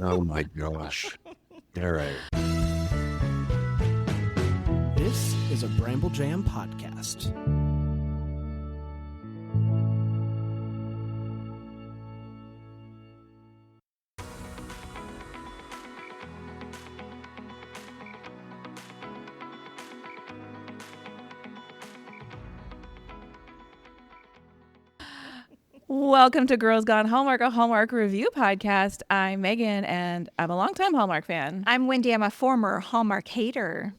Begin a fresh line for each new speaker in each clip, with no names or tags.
Oh my gosh. All right.
This is a Bramble Jam podcast.
Welcome to Girls Gone Hallmark, a Hallmark review podcast. I'm Megan, and I'm a longtime Hallmark fan.
I'm Wendy. I'm a former Hallmark hater.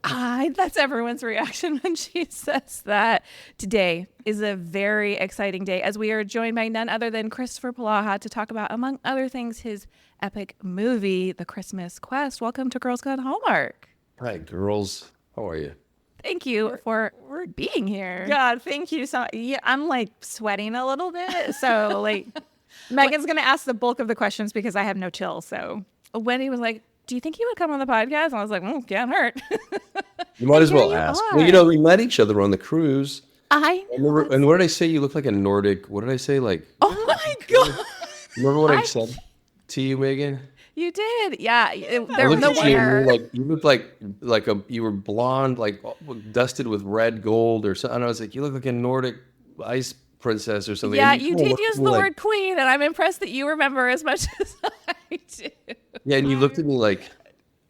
That's everyone's reaction when she says that. Today is a very exciting day as we are joined by none other than Kristoffer Polaha to talk about, among other things, his epic movie, The Christmas Quest. Welcome to Girls Gone Hallmark.
Hi, girls. How are you?
Thank you for being here.
God, thank you so much. Yeah, I'm like sweating a little bit. So like Megan's going to ask the bulk of the questions because I have no chill. So
Wendy was like, do you think he would come on the podcast? And I was like, can't hurt.
You might as well
you
ask.
are.
Well, you know, we met each other on the cruise.
I know.
And what did I say? You look like a Nordic. What did I say? Like,
Oh my God.
remember what I said to you, Megan?
You did. Yeah.
I
There was
looked
no
at you and
winner.
you looked like you were blonde, like dusted with red gold or something. And I was like, you look like a Nordic ice princess or something.
Yeah,
And
you
kinda
did
looked
use
at me
the
like-
word queen, and I'm impressed that you remember as much as I do.
Yeah, and you looked at me like,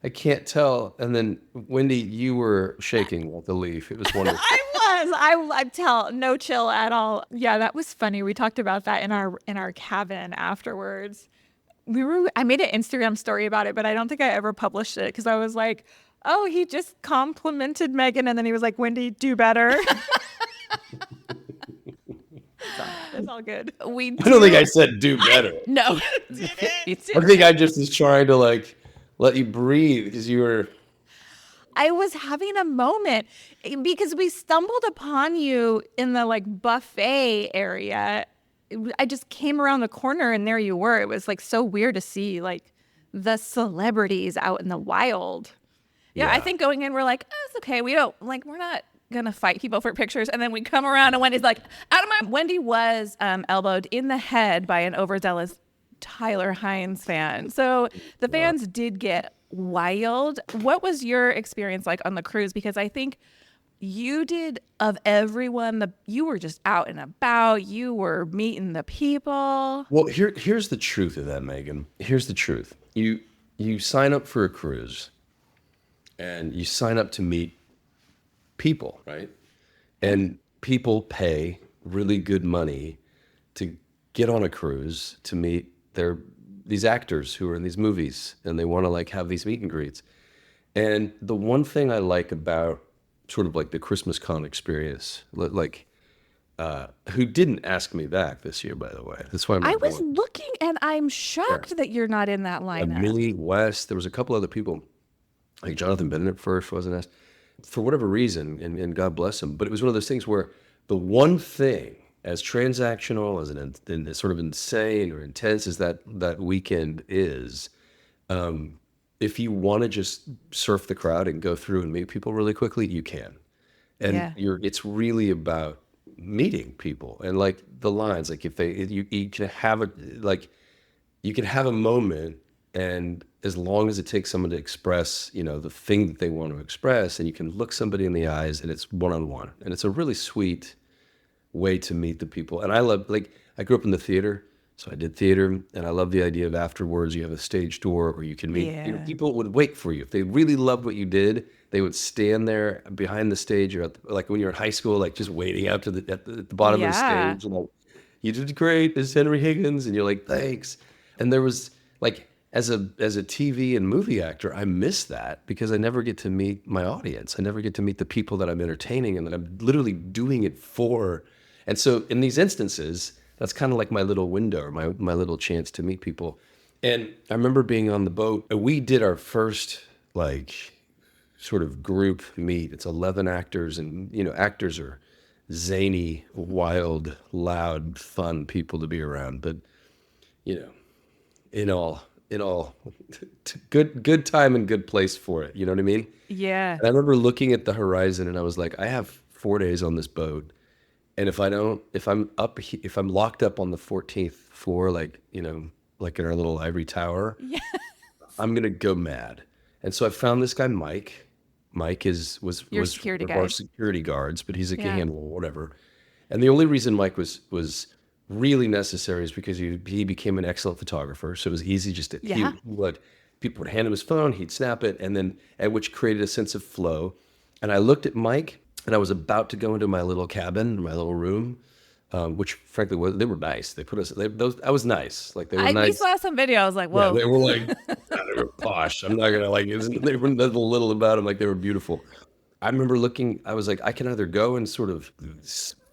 I can't tell. And then, Wendy, you were shaking like a leaf. It was wonderful.
I tell no chill at all. Yeah, that was funny. We talked about that in our cabin afterwards. I made an Instagram story about it, but I don't think I ever published it because I was like, oh, he just complimented Megan, and then he was like, Wendy, do better. It's all good.
We
I don't think I said do better.
No.
I think I just was trying to like let you breathe because you were.
I was having a moment because we stumbled upon you in the like buffet area. I just came around the corner and there you were. It was like so weird to see like the celebrities out in the wild.
Yeah, I think going in, we're like, oh, it's okay. We're not going to fight people for pictures. And then we come around and Wendy's like, out of my. Wendy was elbowed in the head by an overzealous Tyler Hines fan. So the fans did get wild. What was your experience like on the cruise? Because I think you did, of everyone, you were just out and about. You were meeting the people.
Well, here's the truth of that, Megan. Here's the truth. You sign up for a cruise, and you sign up to meet people, right? And people pay really good money to get on a cruise to meet these actors who are in these movies, and they want to like have these meet and greets. And the one thing I like about sort of like the Christmas con experience, like who didn't ask me back this year, by the way. That's why
I was looking, and I'm shocked that you're not in that lineup.
Millie West. There was a couple other people, like Jonathan Bennett first wasn't asked for whatever reason, and God bless him. But it was one of those things where the one thing, as transactional as an sort of insane or intense as that weekend is, if you want to just surf the crowd and go through and meet people really quickly, you can. And it's really about meeting people and like the lines, like you can have a moment, and as long as it takes someone to express, the thing that they want to express, and you can look somebody in the eyes, and it's one-on-one, and it's a really sweet way to meet the people. And I love, like, I grew up in the theater, so I did theater, and I love the idea of afterwards you have a stage door where you can meet. People would wait for you. If they really loved what you did, they would stand there behind the stage, or like when you're in high school, like just waiting out at the bottom of the stage, and like, you did great, this is Henry Higgins, and you're like, thanks. And there was like, as a TV and movie actor, I miss that because I never get to meet my audience. I never get to meet the people that I'm entertaining and that I'm literally doing it for. And so in these instances, that's kind of like my little window, or my little chance to meet people. And I remember being on the boat, and we did our first like sort of group meet. It's 11 actors, and actors are zany, wild, loud, fun people to be around. But in all, good time and good place for it. You know what I mean?
Yeah.
And I remember looking at the horizon, and I was like, I have 4 days on this boat, and if I'm locked up on the 14th floor, like like in our little ivory tower. I'm gonna go mad. And so I found this guy, Mike. Mike was
Your
was
security
one of our
guy.
security guards, but he's a
Yeah.
handle, whatever. And the only reason Mike was really necessary is because he became an excellent photographer. So it was easy just to
Yeah.
he would people would hand him his phone, he'd snap it, and then which created a sense of flow. And I looked at Mike, and I was about to go into my little cabin, my little room, which frankly they were nice. They put us those. I was nice, like they were
We
nice.
saw some video. I was like,
Yeah,
whoa.
they were like they were posh. I'm not gonna like it. They were nothing little about them. Like they were beautiful. I remember looking. I was like, I can either go and sort of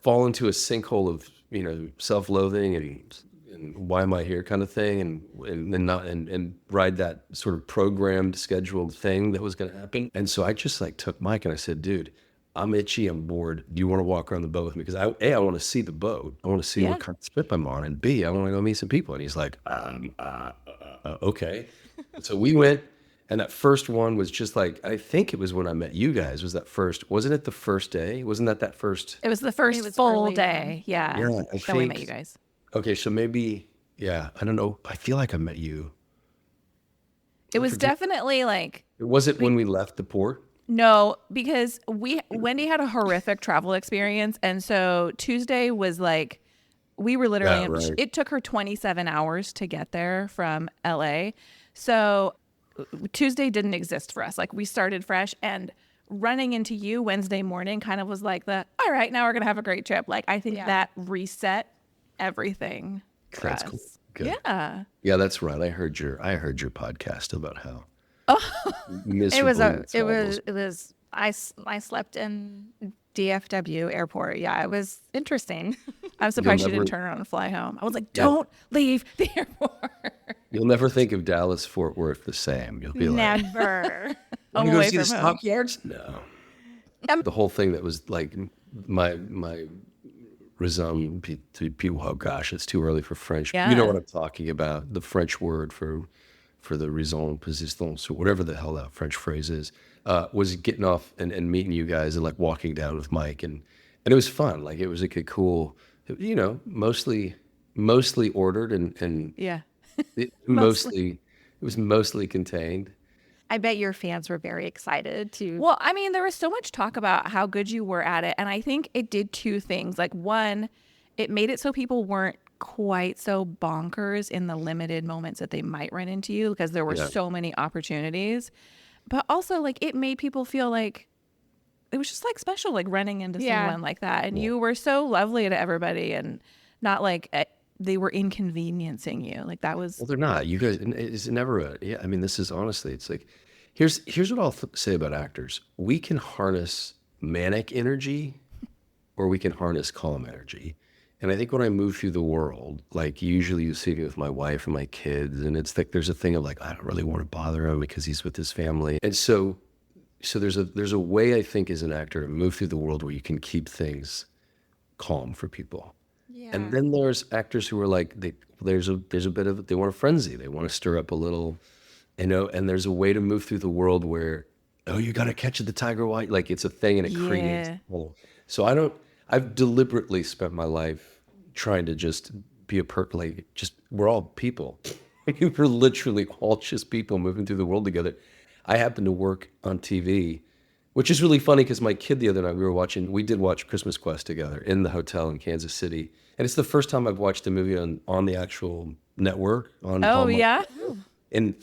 fall into a sinkhole of self-loathing and why am I here kind of thing, and not and ride that sort of programmed, scheduled thing that was going to happen. And so I just like took Mike and I said, dude, I'm itchy. I'm bored. Do you want to walk around the boat with me? Because I want to see the boat. I want to see
Yeah.
what kind of trip I'm on. And B, I want to go meet some people. And he's like, okay. So we went, and that first one was just like, I think it was when I met you guys. Was that first? Wasn't it the first day? Wasn't that first?
It was the first
was
full
early
day. Yeah.
Yeah, I
Then we met
think-
you guys.
Okay, so maybe, yeah, I don't know. I feel like I met you.
It was definitely like,
Was it when we left the port?
no, because Wendy had a horrific travel experience. And so Tuesday was like, we were literally,
Yeah, right.
it took her 27 hours to get there from LA. So Tuesday didn't exist for us. Like we started fresh, and running into you Wednesday morning kind of was like all right, now we're going to have a great trip. Like I think that reset everything for
That's
us.
cool. Good.
Yeah.
Yeah, that's right. I heard your podcast about how
It
miserable
was
you traveled.
it was I slept in DFW airport. Yeah, it was interesting.
I'm surprised she
never-
didn't turn around and fly home. I was like, don't leave the airport.
You'll never think of Dallas Fort Worth the same. You'll be like,
Never.
I'm
you go
away
see the
from home.
stockyards? No. The whole thing that was like my raison to people. Oh gosh, it's too early for French. You know
Yeah.
what I'm talking about? The French word for the raison persistance or whatever the hell that French phrase is. Was getting off and meeting you guys and like walking down with Mike and it was fun. Like it was like a cool, mostly ordered and
Yeah.
it was mostly contained.
I bet your fans were very excited to.
Well, I mean, there was so much talk about how good you were at it. And I think it did two things. Like, one, it made it so people weren't quite so bonkers in the limited moments that they might run into you because there were
Yeah.
so many opportunities. But also, like, it made people feel like it was just like special, like running into
Yeah.
someone like that. And you were so lovely to everybody and not like they were inconveniencing you. Like, that was.
Well, they're not. You guys, it's never yeah. I mean, this is honestly, it's like, here's what I'll say about actors. We can harness manic energy, or we can harness calm energy. And I think when I move through the world, like usually you see me with my wife and my kids, and it's like there's a thing of like I don't really want to bother him because he's with his family, and so there's a way I think as an actor to move through the world where you can keep things calm for people.
Yeah.
And then there's actors who are like there's a bit of they want a frenzy. They want to stir up a little, and there's a way to move through the world where you got to catch the tiger white, like it's a thing and it creates.
Yeah.
So I've deliberately spent my life trying to just be we're all people. We're literally all just people moving through the world together. I happen to work on TV, which is really funny because my kid the other night we did watch Christmas Quest together in the hotel in Kansas City. And it's the first time I've watched a movie on the actual network.
Oh,
Hallmark
yeah.
in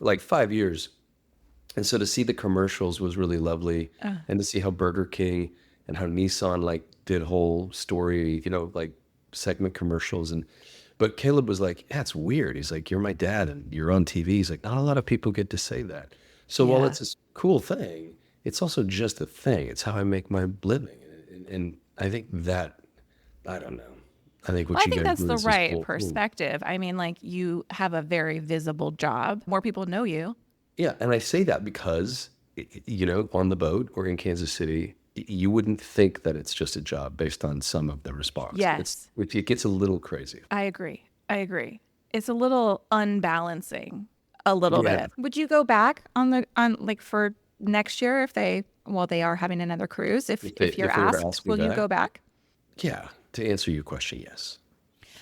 like 5 years. And so to see the commercials was really lovely. And to see how Burger King and how Nissan like did whole story, like segment commercials. But Caleb was like, yeah, it's weird. He's like, you're my dad and you're on TV. He's like, not a lot of people get to say that. So while
Yeah.
it's a cool thing, it's also just a thing. It's how I make my living. And I think that, I don't know. I think what
Well, I
you
think
guys
that's
do
the
is
right
cool.
perspective. I mean, like, you have a very visible job. More people know you.
Yeah, and I say that because, on the boat or in Kansas City, you wouldn't think that it's just a job based on some of the response.
Yes.
It gets a little crazy.
I agree. It's a little unbalancing, a little
Yeah.
bit.
Would you go back on like for next year if they are having another cruise? If
they
you're
were to
asked,
ask me
will you
back?
go back?
Yeah, to answer your question, yes.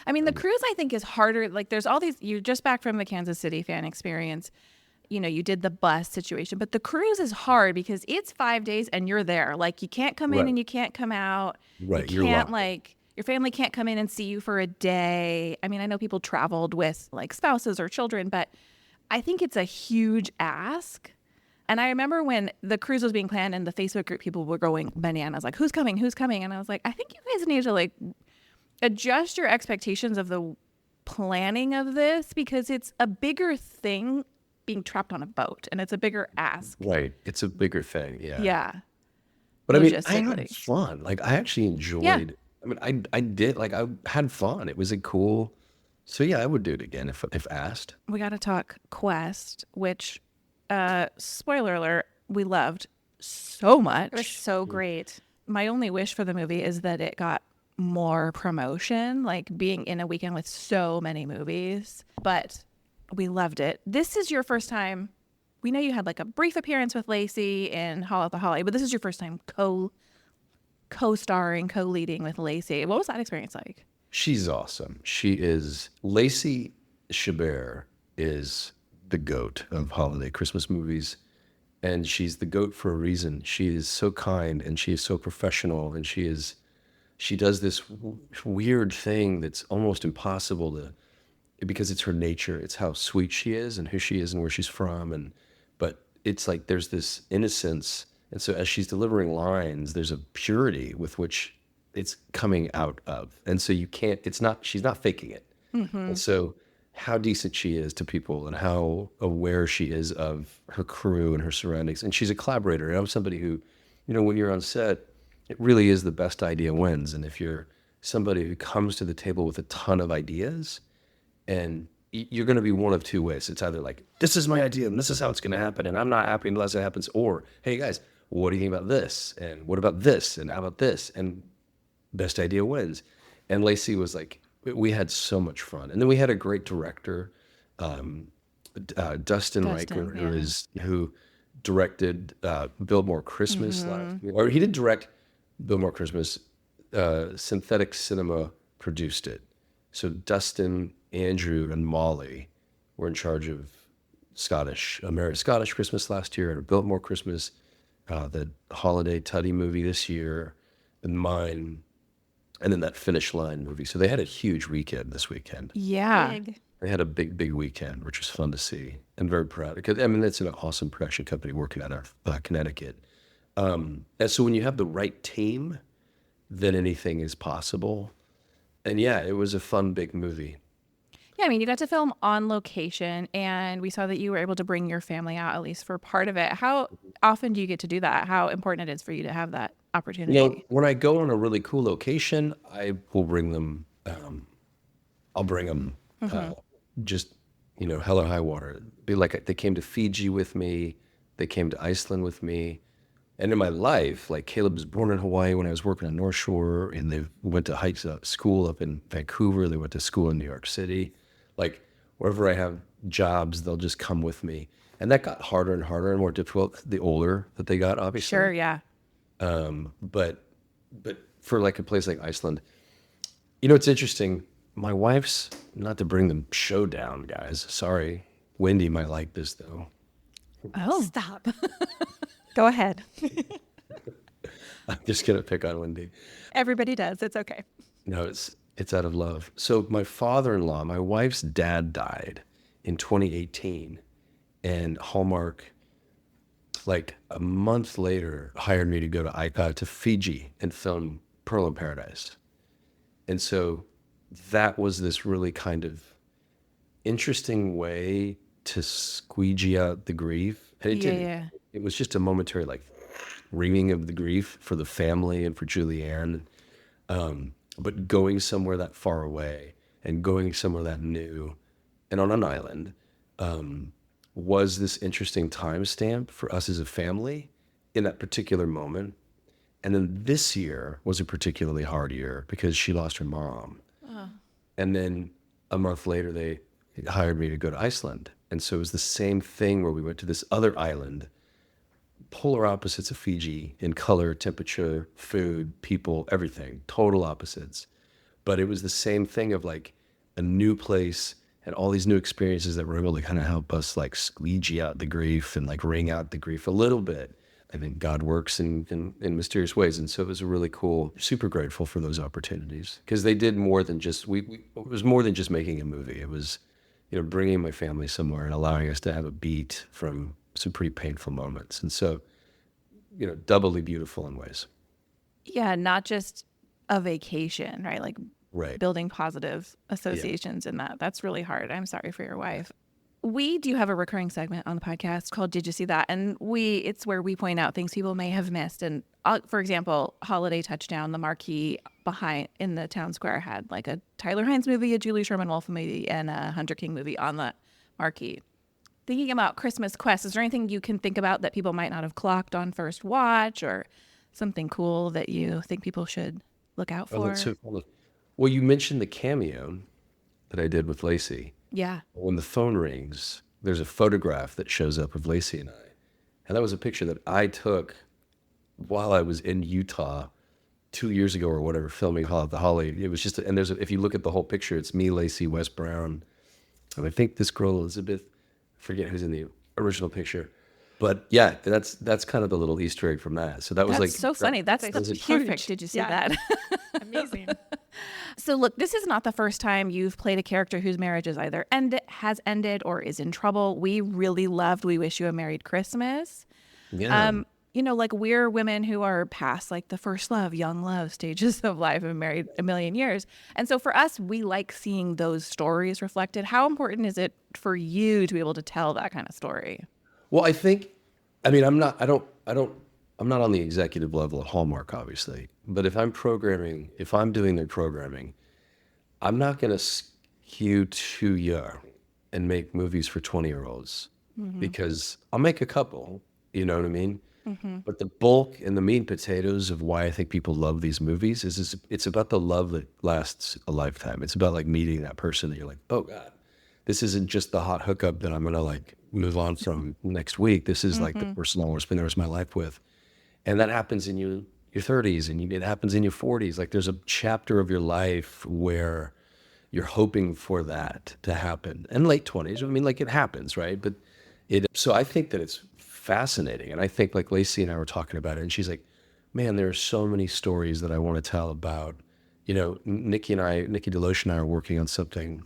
I mean, the cruise I think is harder. Like, there's all these. You're just back from the Kansas City fan experience. You know, you did the bus situation, but the cruise is hard because it's 5 days and you're there. Like, you can't come in
Right.
and you can't come out.
Right,
You
you're
can't
locked in.
like your family can't come in and see you for a day. I mean, I know people traveled with like spouses or children, but I think it's a huge ask. And I remember when the cruise was being planned and the Facebook group people were going bananas, like, who's coming? Who's coming? And I was like, I think you guys need to like adjust your expectations of the planning of this because it's a bigger thing being trapped on a boat and it's a bigger ask.
Right. It's a bigger thing. Yeah.
Yeah.
But I mean, I had
Logistically.
fun. Like I actually enjoyed. I mean, I did. Like I had fun. It was a cool. So yeah, I would do it again if asked.
We got to talk Quest, which, spoiler alert, we loved so much.
It was so great.
My only wish for the movie is that it got more promotion, like being in a weekend with so many movies. But we loved it. This is your first time. We know you had like a brief appearance with Lacey in Hall at the Holly, but this is your first time co-starring, co-leading with Lacey. What was that experience like?
She's awesome. She is Lacey Chabert is the goat of holiday Christmas movies. And she's the goat for a reason. She is so kind and she is so professional and she does this weird thing that's almost impossible to because it's her nature. It's how sweet she is and who she is and where she's from but it's like there's this innocence and so as she's delivering lines there's a purity with which it's coming out of. And so she's not faking it. And so how decent she is to people and how aware she is of her crew and her surroundings. And she's a collaborator. And I'm somebody who, when you're on set, it really is the best idea wins. And if you're somebody who comes to the table with a ton of ideas, and you're going to be one of two ways. It's either like, this is my idea and this is how it's going to happen. And I'm not happy unless it happens. Or, hey guys, what do you think about this? And what about this? And how about this? And best idea wins. And Lacey was like, we had so much fun. And then we had a great director, Dustin Reichert, who directed Biltmore Christmas last year. Or he did direct Biltmore Christmas. Synthetic Cinema produced it. So Dustin, Andrew, and Molly were in charge of Scottish Christmas last year, and Biltmore Christmas, the holiday Tuddy movie this year, and mine, and then that Finish Line movie. So they had a huge weekend this weekend.
Yeah.
Big.
They had a big weekend, which was fun to see and very proud. Because I mean, it's an awesome production company working out of Connecticut. And so when you have the right team, then anything is possible. And yeah, it was a fun, big movie.
Yeah, I mean, you got to film on location, and we saw that you were able to bring your family out, at least for part of it. How often do you get to do that? How important it is for you to have that opportunity?
When I go on a really cool location, I will bring them. I'll bring them just, hell or high water. Be like they came to Fiji with me. They came to Iceland with me. And in my life, like Caleb was born in Hawaii when I was working on North Shore, and they went to school up in Vancouver. They went to school in New York City. Like wherever I have jobs, they'll just come with me. And that got harder and harder and more difficult the older that they got, obviously.
Sure, yeah.
But for like a place like Iceland, it's interesting. My wife's, not to bring the show down, guys. Sorry. Wendy might like this though.
Oh,
Stop. Go ahead.
I'm just gonna pick on Wendy.
Everybody does. It's okay.
No, it's out of love. So my father-in-law, my wife's dad died in 2018, and Hallmark, like a month later, hired me to go to Fiji and film Pearl in Paradise. And so that was this really kind of interesting way to squeegee out the grief. And it didn't.
Yeah.
It was just a momentary like wringing of the grief for the family and for Julianne. But going somewhere that far away and going somewhere that new and on an island was this interesting timestamp for us as a family in that particular moment. And then this year was a particularly hard year because she lost her mom. And then a month later, they hired me to go to Iceland. And so it was the same thing where we went to this other island, polar opposites of Fiji in color, temperature, food, people, everything, total opposites. But it was the same thing of like, a new place, and all these new experiences that were able to kind of help us like squeegee out the grief and like wring out the grief a little bit. I think God works in mysterious ways. And so it was a really cool, super grateful for those opportunities, because they did more than just, it was more than just making a movie. It was, bringing my family somewhere and allowing us to have a beat from some pretty painful moments. And so, doubly beautiful in ways.
Yeah, not just a vacation, right? Like
Right.
building positive associations in that. That's really hard. I'm sorry for your wife. We do have a recurring segment on the podcast called Did You See That? And it's where we point out things people may have missed. And for example, Holiday Touchdown, the marquee behind in the town square had like a Tyler Hines movie, a Julie Sherman Wolf movie, and a Hunter King movie on the marquee. Thinking about Christmas Quest, is there anything you can think about that people might not have clocked on first watch, or something cool that you think people should look out
Oh,
for?
that's so cool. Well, you mentioned the cameo that I did with Lacey.
Yeah.
When the phone rings, there's a photograph that shows up of Lacey and I. And that was a picture that I took while I was in Utah 2 years ago or whatever, filming the Holly. It was just, and if you look at the whole picture, it's me, Lacey, Wes Brown, and I think this girl, Elizabeth, I forget who's in the original picture. But yeah, that's kind of the little Easter egg from that. So that was
That's
like
so funny. That's
huge.
perfect. Did you see
Yeah.
that?
Amazing.
So look, this is not the first time you've played a character whose marriage is either has ended or is in trouble. We really loved We Wish You a Merry Christmas.
Yeah.
Like we're women who are past like the first love, young love stages of life and married a million years. And so for us, we like seeing those stories reflected. How important is it for you to be able to tell that kind of story?
Well, I'm not on the executive level at Hallmark, obviously, but if I'm doing their programming, I'm not going to skew too young and make movies for 20-year-olds, because I'll make a couple, you know what I mean? But the bulk and the meat and potatoes of why I think people love these movies is it's about the love that lasts a lifetime. It's about like meeting that person that you're like, oh God, this isn't just the hot hookup that I'm going to like move on from next week. This is like the person I want to spend the rest of my life with. And that happens in your 30s, and it happens in your 40s. Like there's a chapter of your life where you're hoping for that to happen. And late 20s, I mean, like it happens, right? But so I think that it's fascinating. And I think like Lacey and I were talking about it, and she's like, man, there are so many stories that I want to tell about, Nikki Deloche and I are working on something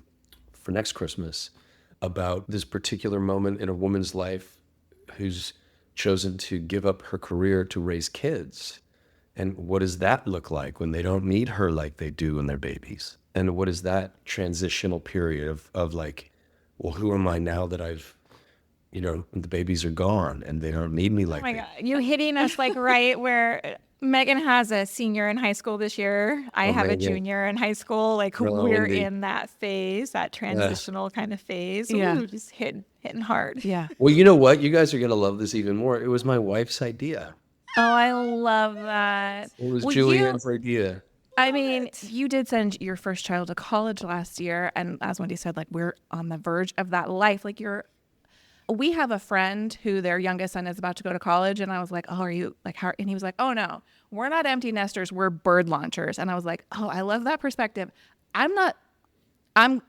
for next Christmas about this particular moment in a woman's life who's chosen to give up her career to raise kids. And what does that look like when they don't need her like they do when they're babies? And what is that transitional period of like, well, who am I now that I've, the babies are gone and they don't need me like
Oh my
they
God. You're hitting us like right where Megan has a senior in high school this year. I have a
Megan.
junior in high school. Like
Well,
we're
indeed.
in that phase, that transitional kind of phase.
Yeah.
Ooh, just hitting hard.
Yeah.
Well, you know what? You guys are going to love this even more. It was my wife's idea.
Oh, I love that.
It was
Well,
Julianne's idea.
I mean, you did send your first child to college last year. And as Wendy said, like we're on the verge of that life. Like we have a friend who their youngest son is about to go to college. And I was like, oh, are you like, how? And he was like, oh no, we're not empty nesters. We're bird launchers. And I was like, oh, I love that perspective. I'm not going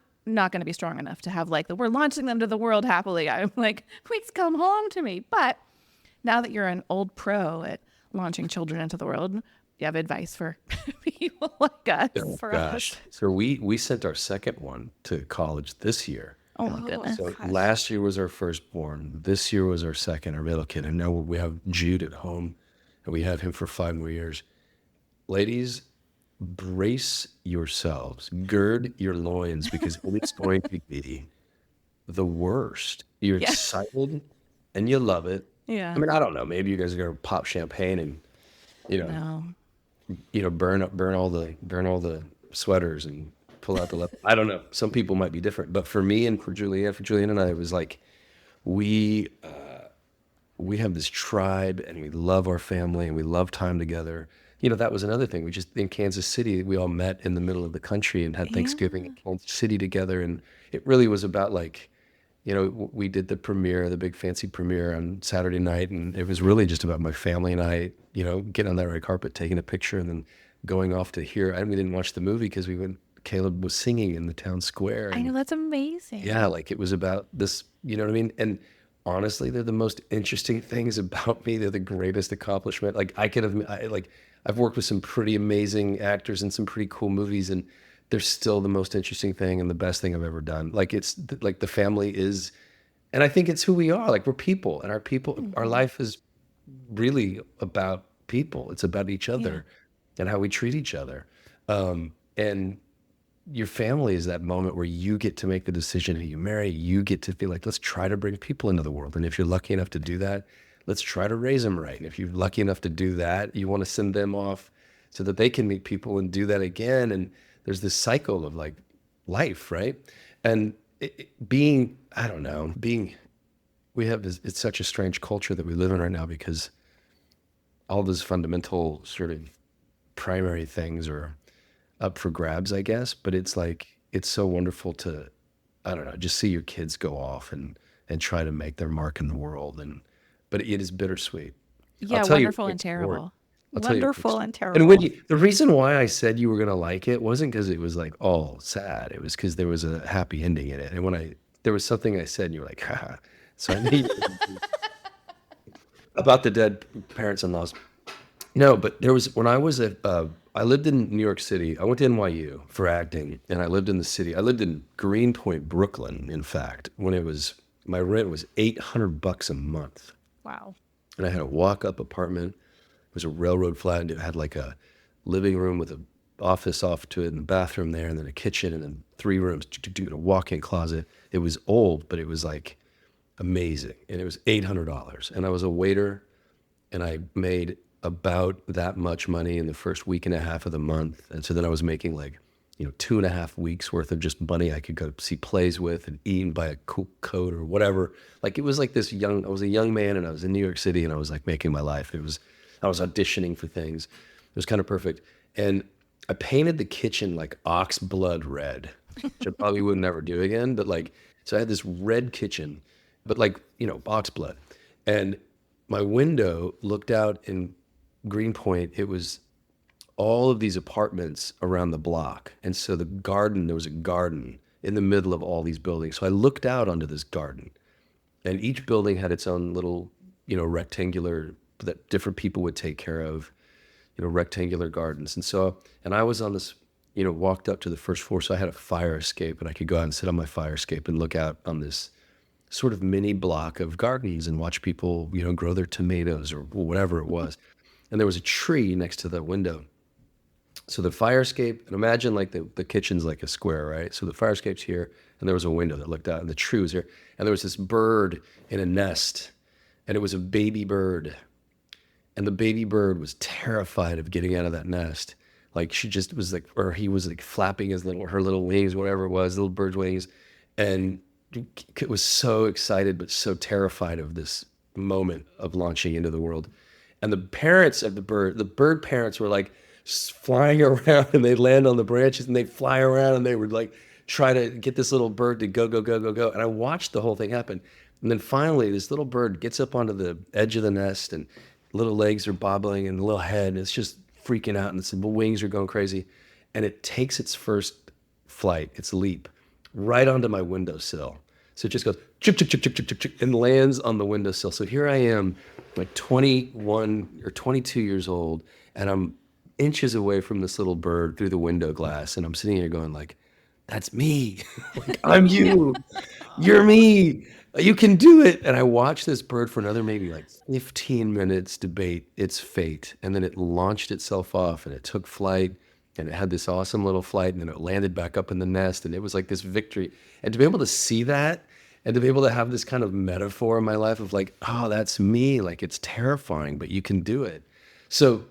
to be strong enough to have like we're launching them to the world happily. I'm like, please come home to me. But now that you're an old pro at launching children into the world, you have advice for people like us.
Oh,
for
gosh.
us.
So we sent our second one to college this year.
Oh my goodness.
So last year was our firstborn. This year was our second, our middle kid. And now we have Jude at home, and we have him for 5 more years. Ladies, brace yourselves, gird your loins, because it's going to be the worst. You're excited and you love it.
Yeah.
I mean, I don't know. Maybe you guys are gonna pop champagne and
No.
burn all the sweaters and pull out the left. I don't know. Some people might be different, but for me and for Julianne and I, it was like we have this tribe, and we love our family, and we love time together. That was another thing. We just in Kansas City, we all met in the middle of the country and had Thanksgiving in Kansas City together, and it really was about like, we did the big fancy premiere on Saturday night, and it was really just about my family and I, getting on that red carpet, taking a picture, and then going off to here. We didn't watch the movie because we went Caleb was singing in the town square.
I
And
know, that's amazing.
yeah, like it was about this, you know what I mean? And honestly, they're the most interesting things about me. They're the greatest accomplishment. Like I've worked with some pretty amazing actors in some pretty cool movies, and they're still the most interesting thing and the best thing I've ever done. Like like the family is, and I think it's who we are. Like we're people, and our life is really about people. It's about each other and how we treat each other. And your family is that moment where you get to make the decision who you marry. You get to feel like, let's try to bring people into the world. And if you're lucky enough to do that, let's try to raise them right. And if you're lucky enough to do that, you want to send them off so that they can meet people and do that again. And there's this cycle of like life, right? And I don't know, we have this, it's such a strange culture that we live in right now because all those fundamental sort of primary things are up for grabs, I guess. But it's like, it's so wonderful to, I don't know, just see your kids go off and try to make their mark in the world. But it is bittersweet.
Yeah,
I'll tell you a
wonderful
quick
and
story.
terrible.
I'll tell you a quick
Wonderful
story.
and terrible.
And when the reason why I said you were going to like it wasn't because it was like all sad. It was because there was a happy ending in it. And there was something I said and you were like, haha. So I knew about the dead parents-in-laws. No, but there was, when I was I lived in New York City. I went to NYU for acting, and I lived in the city. I lived in Greenpoint, Brooklyn, in fact, my rent was $800 a month.
Wow.
And I had a walk-up apartment. It was a railroad flat, and it had like a living room with an office off to it and a bathroom there, and then a kitchen, and then 3 rooms, a walk-in closet. It was old, but it was like amazing. And it was $800. And I was a waiter, and I made about that much money in the first week and a half of the month. And so then I was making like, 2.5 weeks worth of just money I could go see plays with and eat and buy a cool coat or whatever. Like it was like I was a young man and I was in New York City and I was like making my life. I was auditioning for things. It was kind of perfect. And I painted the kitchen like ox blood red, which I probably would never do again. But like, so I had this red kitchen, but like, ox blood. And my window looked out in Greenpoint. It was all of these apartments around the block. And so there was a garden in the middle of all these buildings. So I looked out onto this garden, and each building had its own little, rectangular, that different people would take care of, rectangular gardens. And I was on this, walked up to the first floor. So I had a fire escape, and I could go out and sit on my fire escape and look out on this sort of mini block of gardens and watch people, grow their tomatoes or whatever it was. And there was a tree next to the window. So the fire escape, and imagine like the kitchen's like a square, right? So the fire escape's here, and there was a window that looked out, and the tree was here. And there was this bird in a nest, and it was a baby bird. And the baby bird was terrified of getting out of that nest. Like she just was like, or he was like flapping her little wings, whatever it was, little bird's wings. And it was so excited, but so terrified of this moment of launching into the world. And the parents of the bird parents were like flying around, and they'd land on the branches and they'd fly around and they would like try to get this little bird to go, go, go, go, go. And I watched the whole thing happen. And then finally this little bird gets up onto the edge of the nest, and little legs are bobbling and the little head, and it's just freaking out, and its wings are going crazy. And it takes its first flight, its leap, right onto my windowsill. So it just goes chip, chip, chip, chip, chip, chip, chip, and lands on the windowsill. So here I am, like 21 or 22 years old, and I'm inches away from this little bird through the window glass, and I'm sitting here going like, that's me. Like, I'm you. You're me. You can do it. And I watched this bird for another maybe like 15 minutes debate its fate, and then it launched itself off, and it took flight, and it had this awesome little flight, and then it landed back up in the nest, and it was like this victory. And to be able to see that, and to be able to have this kind of metaphor in my life of like, oh, that's me. Like, it's terrifying, but you can do it. So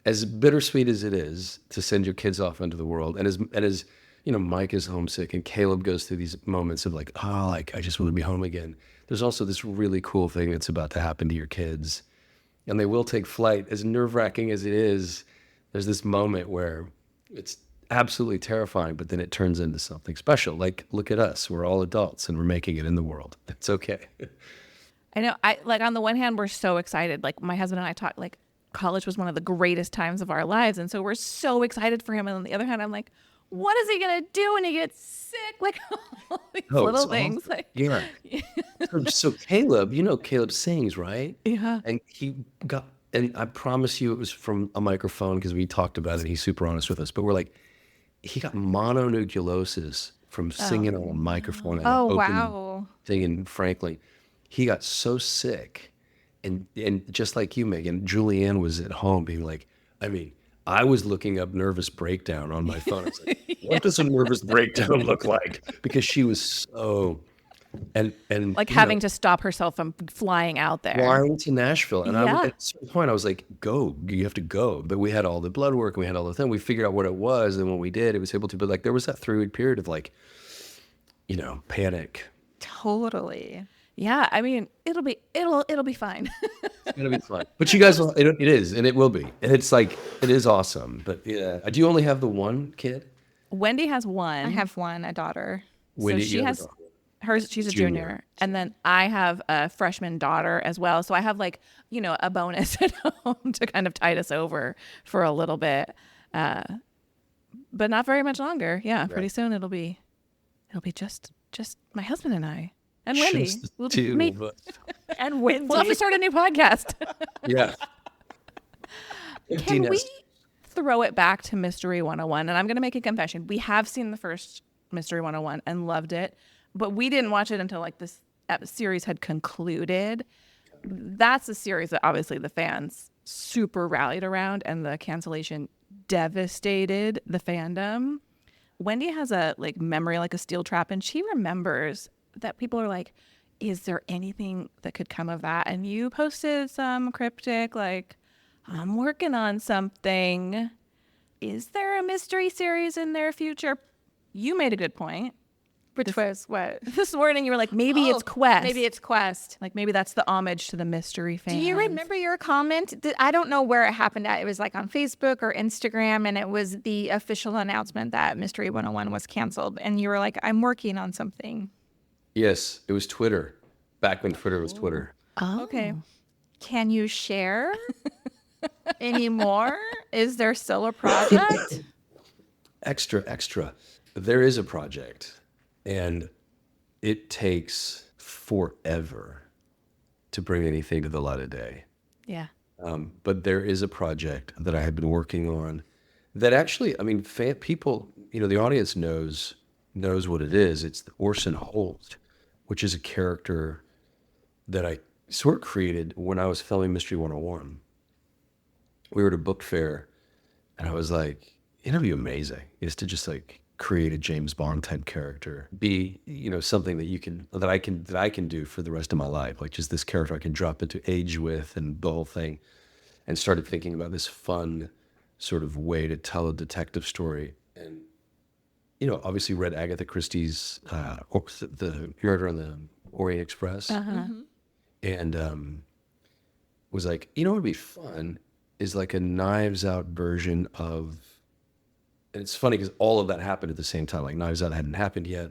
as bittersweet as it is to send your kids off into the world, and as Mike is homesick and Caleb goes through these moments of like, oh, like I just want to be home again. There's also this really cool thing that's about to happen to your kids, and they will take flight. As nerve-wracking as it is, there's this moment where it's absolutely terrifying, but then it turns into something special. Like, look at us. We're all adults and we're making it in the world. It's okay.
I know. Like on the one hand, we're so excited. Like my husband and I talked, like college was one of the greatest times of our lives. And so we're so excited for him. And on the other hand, I'm like, what is he gonna do when he gets sick? Like all these
Oh,
little
it's
things.
awful.
Like,
Yeah. So Caleb, Caleb sings, right?
yeah.
And and I promise you it was from a microphone because we talked about it. He's super honest with us, but we're like, he got mononucleosis from singing on a microphone at an
Oh,
open
wow.
thing in Franklin. He got so sick, and just like you, Megan, Julianne was at home being like, I mean, I was looking up nervous breakdown on my phone. I was like, what does a nervous breakdown look like? Because she was so and
Like having to stop herself from flying out there.
flying to Nashville. And
Yeah.
at a certain point, I was like, go, you have to go. But we had all the blood work and we had all the thing. We figured out what it was. And when we did, it was able to, but like there was that 3 week period of like, panic.
Totally.
Yeah, I mean, it'll be fine.
It's going to be fun. But you guys, it is, and it will be. And it's like, it is awesome. But yeah, do you only have the one kid?
Wendy has one.
I have one, a daughter.
Wendy,
she
you have a
has
daughter.
hers. She's a junior, and then I have a freshman daughter as well. So I have like a bonus at home to kind of tide us over for a little bit, but not very much longer. Yeah, pretty soon it'll be just my husband and I and Wendy.
Just
We'll-
the two
me-
of us.
And Wendy.
We'll have to start a new podcast.
Yeah.
Can we throw it back to Mystery 101? And I'm going to make a confession. We have seen the first Mystery 101 and loved it, but we didn't watch it until like this series had concluded. That's a series that obviously the fans super rallied around, and the cancellation devastated the fandom. Wendy has a memory like a steel trap, and she remembers that people are like, is there anything that could come of that? And you posted some cryptic like, I'm working on something. Is there a mystery series in their future? You made a good point.
Which was what?
This morning you were like, maybe it's Quest.
Maybe it's Quest.
Like maybe that's the homage to the mystery fans.
Do you remember your comment? I don't know where it happened at. It was like on Facebook or Instagram, and it was the official announcement that Mystery 101 was canceled. And you were like, I'm working on something.
Yes, it was Twitter. Back when Twitter was Twitter.
Oh.
Okay. Can you share any more? Is there still a project?
Extra. There is a project, and it takes forever to bring anything to the light of day.
Yeah.
But there is a project that I have been working on that actually, I mean, people, the audience knows what it is. It's the Orson Holt, which is a character that I sort of created when I was filming Mystery 101. We were at a book fair, and I was like, it'd be amazing is to just like create a James Bond type character, be something that I can do for the rest of my life, like just this character I can drop into age with and the whole thing, and started thinking about this fun sort of way to tell a detective story. And obviously read Agatha Christie's the Murder on the Orient Express, and was like, what would be fun is like a Knives Out version of. And it's funny because all of that happened at the same time. Like Knives Out hadn't happened yet.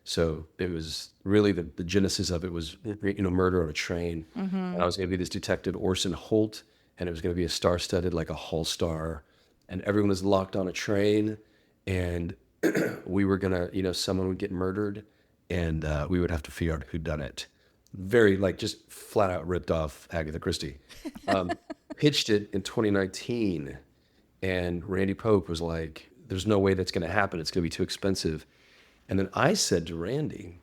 So it was really the genesis of it was, murder on a train. And I was going to be this detective, Orson Holt, and it was going to be a star-studded, like a Hall star. And everyone was locked on a train, and we were going to, someone would get murdered, and we would have to figure out who done it. Very, just flat out ripped off Agatha Christie. Pitched it in 2019. And Randy Pope was like, there's no way that's going to happen. It's going to be too expensive. And then I said to Randy,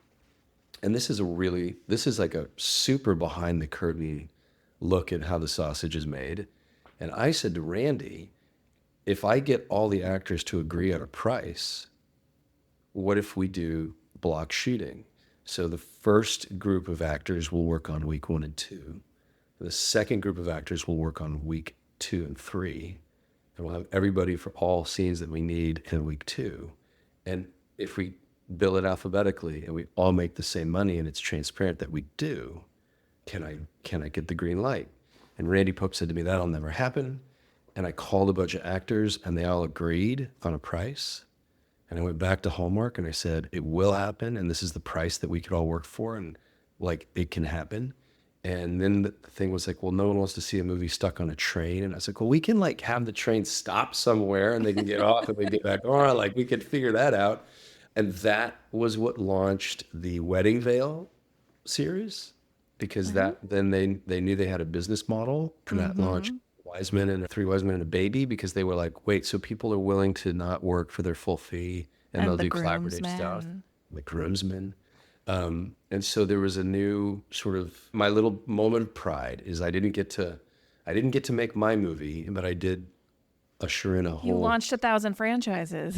and this is like a super behind the curtain look at how the sausage is made. And I said to Randy, if I get all the actors to agree on a price, what if we do block shooting? So the first group of actors will work on week 1 and 2. The second group of actors will work on week 2 and 3. And we'll have everybody for all scenes that we need in week 2. And if we bill it alphabetically and we all make the same money and it's transparent that we do, can I get the green light? And Randy Pope said to me, that'll never happen. And I called a bunch of actors and they all agreed on a price. And I went back to Hallmark and I said, it will happen. And this is the price that we could all work for. And it can happen. And then the thing was like, well, no one wants to see a movie stuck on a train. And I was like, well, we can like have the train stop somewhere and they can get off and we get back on. Like we could figure that out. And that was what launched the Wedding Veil series, because that then they knew they had a business model, and that launched Wise Men and Three Wise Men and a Baby, because they were like, wait, so people are willing to not work for their full fee and they'll
the
do collaborative stuff.
groomsmen.
The groomsmen. And so there was a new sort of, my little moment of pride is I didn't get to make my movie, but I did usher in a
You
whole.
launched 1,000 franchises.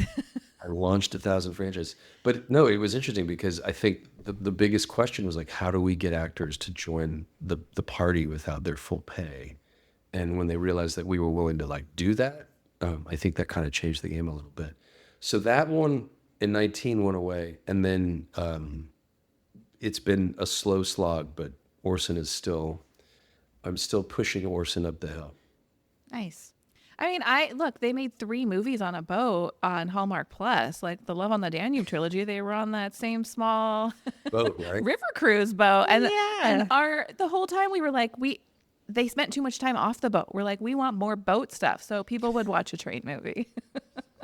I launched 1,000 franchises. But no, it was interesting because I think the biggest question was like, how do we get actors to join the party without their full pay? And when they realized that we were willing to like do that, I think that kind of changed the game a little bit. So that one in 19 went away. And then it's been a slow slog, but Orson is still, I'm still pushing Orson up the hill.
Nice.
I mean, look, they made 3 movies on a boat on Hallmark Plus, like the Love on the Danube trilogy. They were on that same small
Both, right?
river cruise boat, and
Yeah.
the whole time we were like, they spent too much time off the boat. We're like, we want more boat stuff, so people would watch a train movie.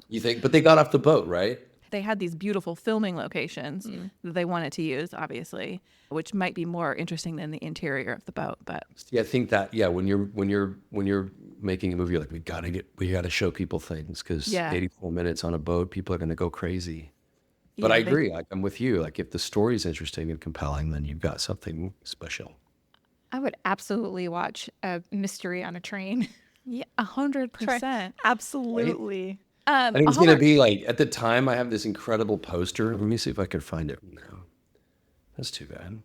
You think? But they got off the boat, right?
They had these beautiful filming locations
Mm.
that they wanted to use, obviously, which might be more interesting than the interior of the boat. But
Yeah, I think that, yeah, when you're making a movie, like we gotta show people things, because
Yeah.
84 minutes on a boat, people are gonna go crazy. But
yeah,
I
they-
agree, like I'm with you. Like if the story's interesting and compelling, then you've got something special.
I would absolutely watch a mystery on a train.
Yeah, 100%.
Absolutely.
I think it's gonna be like, at the time, I have this incredible poster. Let me see if I can find it. No, that's too bad.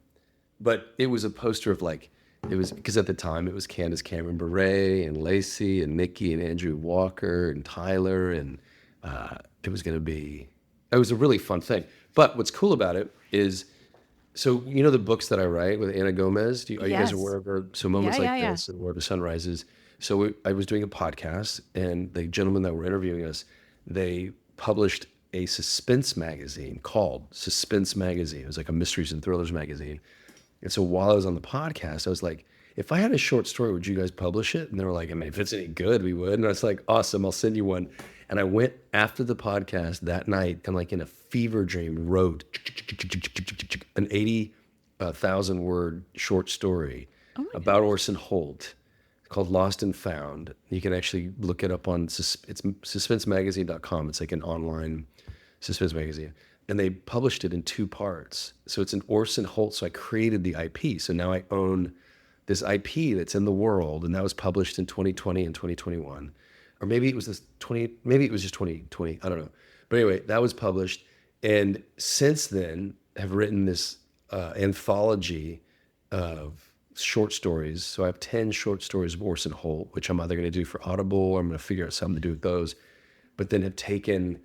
But it was a poster of like, it was because at the time it was Candace Cameron Bure and Lacey and Nikki and Andrew Walker and Tyler, and it was a really fun thing. But what's cool about it is, so you know the books that I write with Anna Gomez. Are you guys
Yes.
aware of her? So Moments
Yeah,
Like
yeah,
This and Where the Sun Rises. So I was doing a podcast, and the gentlemen that were interviewing us, they published a suspense magazine called Suspense Magazine. It was like a mysteries and thrillers magazine. And so while I was on the podcast, I was like, if I had a short story, would you guys publish it? And they were like, I mean, if it's any good, we would. And I was like, awesome, I'll send you one. And I went after the podcast that night and like in a fever dream wrote an 80,000 word short story about Orson Holt called Lost and Found. You can actually look it up on, it's suspensemagazine.com. It's like an online suspense magazine. And they published it in 2 parts. So it's an Orson Holt. So I created the IP. So now I own this IP that's in the world. And that was published in 2020 and 2021. Or maybe it was maybe it was just 2020. I don't know. But anyway, that was published. And since then, have written this anthology of short stories. So I have 10 short stories of Orson Holt, which I'm either going to do for Audible or I'm going to figure out something to do with those. But then have taken,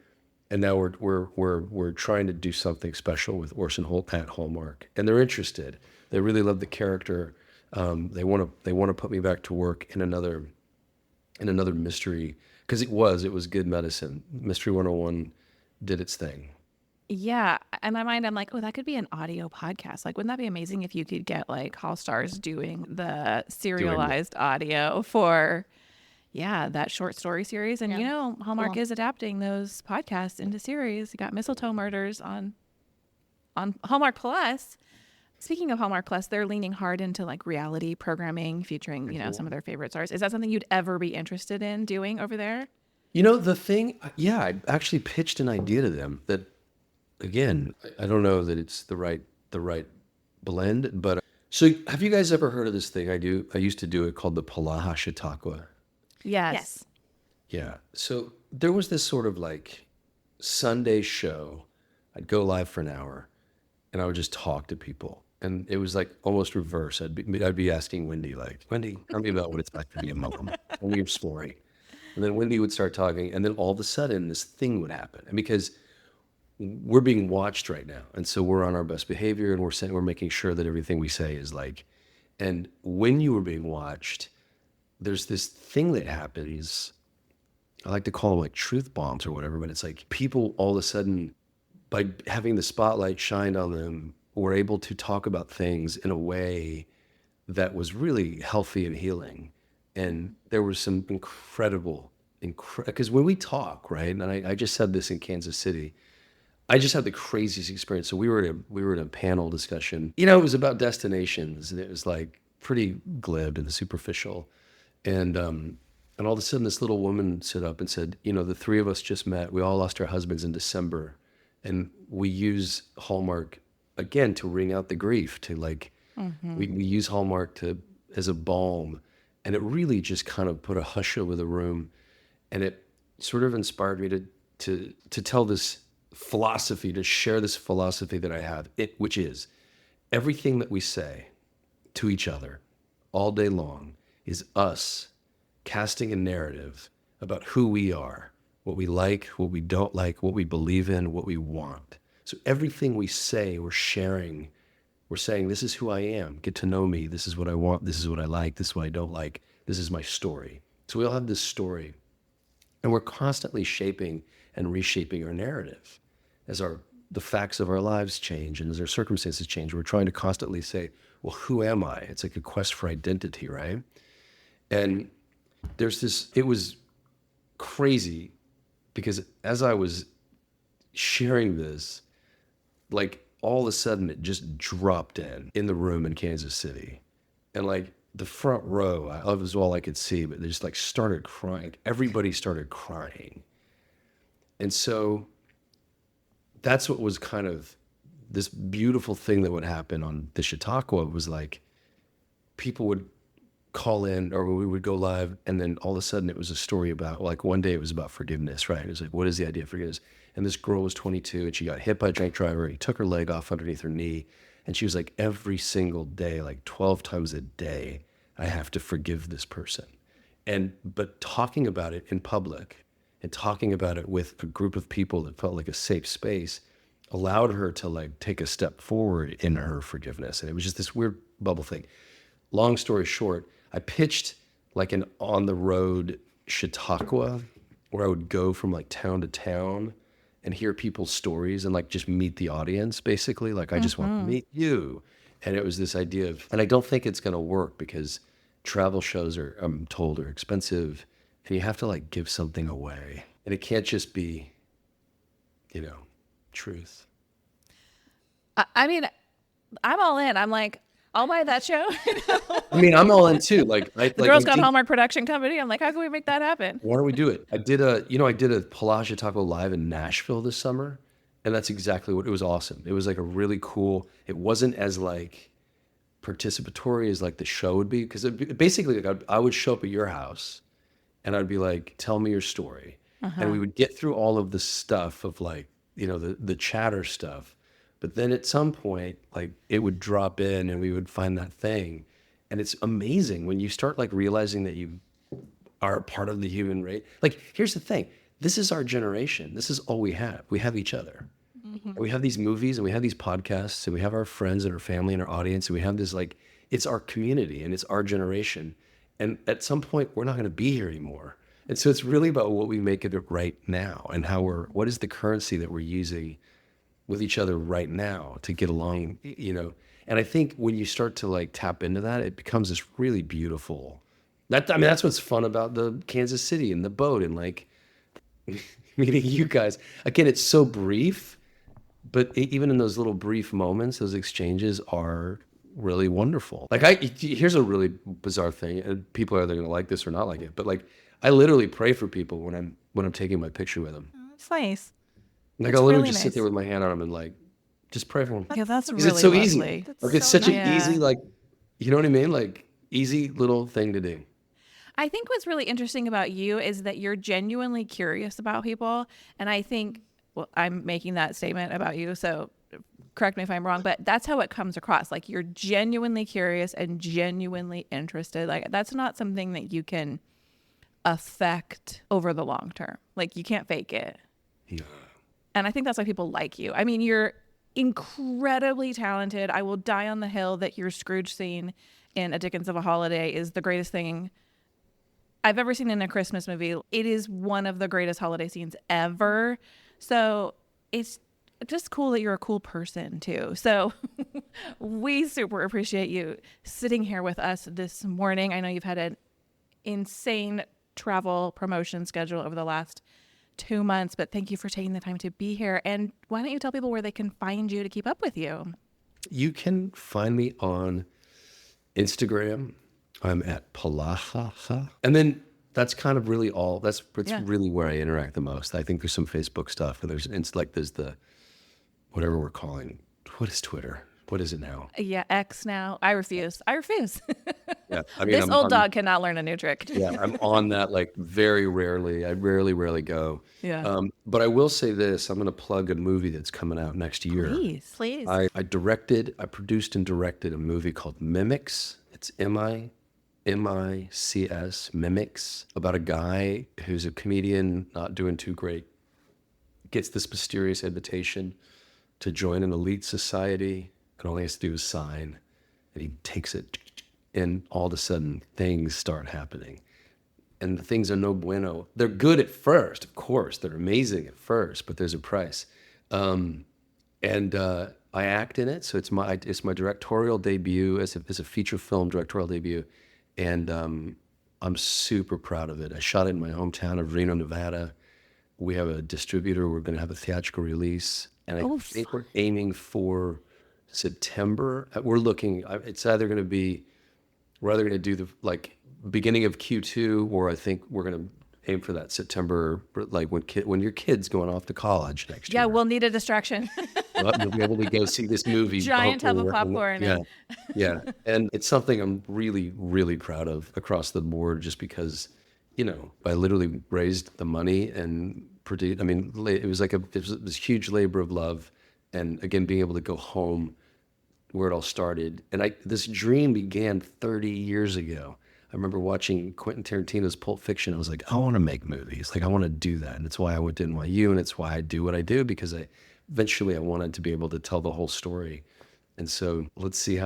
and now we're trying to do something special with Orson Holt at Hallmark, and they're interested. They really love the character. They want to put me back to work in another mystery, because it was good medicine. Mystery 101 did its thing.
Yeah. In my mind, I'm like, oh, that could be an audio podcast. Like, wouldn't that be amazing if you could get like All Stars doing the serialized audio for, that short story series? And, Hallmark is adapting those podcasts into series. You got Mistletoe Murders on Hallmark Plus. Speaking of Hallmark Plus, they're leaning hard into like reality programming featuring, some of their favorite stars. Is that something you'd ever be interested in doing over there?
The thing, I actually pitched an idea to them that, again, I don't know that it's the right blend, but so have you guys ever heard of this thing I used to do it called the Polaha Chautauqua?
Yes.
Yeah. So there was this sort of like Sunday show. I'd go live for an hour and I would just talk to people. And it was like almost reverse. I'd be asking Wendy, like, Wendy, tell me about what it's like to be a mom. Tell me your story. And then Wendy would start talking, and then all of a sudden this thing would happen. And because we're being watched right now, and so we're on our best behavior, and we're making sure that everything we say is like, and when you were being watched, there's this thing that happens. I like to call them like truth bombs or whatever, but it's like people all of a sudden, by having the spotlight shined on them, were able to talk about things in a way that was really healthy and healing. And there was some because when we talk, right, and I just said this in Kansas City, I just had the craziest experience. So we were in a panel discussion. You know, it was about destinations, and it was like pretty glib and superficial. And all of a sudden, this little woman stood up and said, "You know, the three of us just met. We all lost our husbands in December, and we use Hallmark again to wring out the grief. To like, we use Hallmark to as a balm, and it really just kind of put a hush over the room, and it sort of inspired me to tell this philosophy, to share this philosophy that I have, which is everything that we say to each other all day long is us casting a narrative about who we are, what we like, what we don't like, what we believe in, what we want. So everything we say, we're sharing. We're saying, this is who I am. Get to know me. This is what I want. This is what I like. This is what I don't like. This is my story. So we all have this story. And we're constantly shaping and reshaping our narrative as the facts of our lives change and as our circumstances change. We're trying to constantly say, well, who am I? It's like a quest for identity, right? And it was crazy because as I was sharing this, like all of a sudden it just dropped in the room in Kansas City. And like the front row, I was all I could see, but they just like started crying. Everybody started crying. And so that's what was kind of this beautiful thing that would happen on the Chautauqua was like people would call in or we would go live, and then all of a sudden it was a story about, like one day it was about forgiveness, right? It was like, what is the idea of forgiveness? And this girl was 22 and she got hit by a drunk driver. He took her leg off underneath her knee. And she was like, every single day, like 12 times a day, I have to forgive this person. But talking about it in public and talking about it with a group of people that felt like a safe space allowed her to like take a step forward in her forgiveness. And it was just this weird bubble thing. Long story short, I pitched like an on-the-road Chautauqua where I would go from like town to town and hear people's stories and like just meet the audience, basically. Like I just want to meet you. And it was this idea of, and I don't think it's going to work because travel shows are, I'm told, are expensive and you have to like give something away. And it can't just be, truth.
I mean, I'm all in. I'm like, I'll buy that show.
I mean, I'm all in too. Like
The Girls Gone Hallmark production company. I'm like, how can we make that happen?
Why don't we do it? I did a Polaha Chautauqua live in Nashville this summer, and that's exactly what it was. Awesome. It was like a really cool. It wasn't as like participatory as like the show would be because basically like I would show up at your house, and I'd be like, tell me your story, and we would get through all of the stuff of like the chatter stuff. But then at some point, like it would drop in and we would find that thing. And it's amazing when you start like realizing that you are a part of the human race. Like, here's the thing. This is our generation. This is all we have. We have each other. And we have these movies and we have these podcasts and we have our friends and our family and our audience. And we have this like, it's our community and it's our generation. And at some point, we're not going to be here anymore. And so it's really about what we make of it right now and what is the currency that we're using with each other right now to get along, And I think when you start to like tap into that, it becomes this really beautiful. That's what's fun about the Kansas City and the boat and like meeting you guys. Again, it's so brief, but even in those little brief moments, those exchanges are really wonderful. Like here's a really bizarre thing, and people are either going to like this or not like it, but like I literally pray for people when I'm taking my picture with them.
Oh, that's nice.
Like I'll literally just sit there with my hand on them and like just pray for them.
Yeah, that's really
Because it's so
lovely.
easy.
That's
Like it's
so
such
nice.
an easy, like, you know what I mean? Like easy little thing to do.
I think what's really interesting about you is that you're genuinely curious about people. And I think, well, I'm making that statement about you, so correct me if I'm wrong, but that's how it comes across. Like you're genuinely curious and genuinely interested. Like that's not something that you can affect over the long term. Like you can't fake it.
Yeah.
And I think that's why people like you. I mean, you're incredibly talented. I will die on the hill that your Scrooge scene in A Dickens of a Holiday is the greatest thing I've ever seen in a Christmas movie. It is one of the greatest holiday scenes ever. So it's just cool that you're a cool person too. So We super appreciate you sitting here with us this morning. I know you've had an insane travel promotion schedule over the last 2 months, but thank you for taking the time to be here. And why don't you tell people where they can find you to keep up with you?
You can find me on Instagram. I'm at Polaha. And then that's kind of really all. That's really where I interact the most. I think there's some Facebook stuff, and there's the whatever we're calling. What is Twitter? What is it now?
Yeah, X now. I refuse.
Yeah, I mean,
This old dog cannot learn a new trick.
Yeah, I'm on that like very rarely. I rarely go.
Yeah.
But I will say this: I'm going to plug a movie that's coming out next year.
Please.
I produced and directed a movie called Mimics. It's MIMICS, Mimics, about a guy who's a comedian not doing too great, gets this mysterious invitation to join an elite society, and all he has to do is sign, and he takes it, and all of a sudden things start happening. And the things are no bueno. They're good at first, of course. They're amazing at first, but there's a price. I act in it, so it's my directorial debut as a feature film directorial debut, and I'm super proud of it. I shot it in my hometown of Reno, Nevada. We have a distributor. We're going to have a theatrical release, and I think we're aiming for September. We're looking. It's either going to be we're either going to do the beginning of Q2, or I think we're going to aim for that September, like when your kid's going off to college next year.
Yeah, we'll need a distraction.
Well, you'll be able to go see this movie.
Giant tub of popcorn.
Yeah. And it's something I'm really, really proud of across the board, just because, I literally raised the money and produced. I mean, it was like this huge labor of love. And again, being able to go home where it all started. And this dream began 30 years ago. I remember watching Quentin Tarantino's Pulp Fiction. I was like, I want to make movies. Like, I want to do that. And it's why I went to NYU, and it's why I do what I do, because eventually I wanted to be able to tell the whole story. And so let's see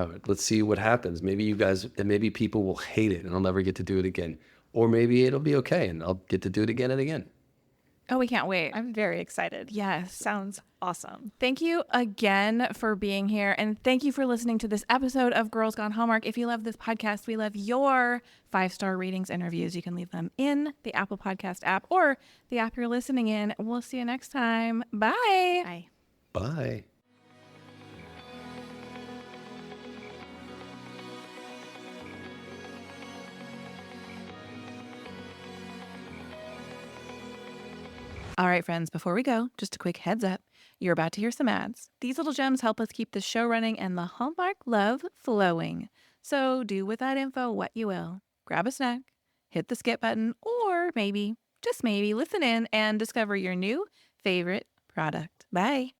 what happens. Maybe maybe people will hate it and I'll never get to do it again. Or maybe it'll be okay and I'll get to do it again and again.
Oh, we can't wait.
I'm very excited.
Yes.
Sounds awesome.
Thank you again for being here. And thank you for listening to this episode of Girls Gone Hallmark. If you love this podcast, we love your 5-star ratings and reviews. You can leave them in the Apple Podcast app or the app you're listening in. We'll see you next time. Bye.
Bye.
Bye.
All right, friends, before we go, just a quick heads up. You're about to hear some ads. These little gems help us keep the show running and the Hallmark love flowing. So do with that info what you will. Grab a snack, hit the skip button, or maybe, just maybe, listen in and discover your new favorite product. Bye.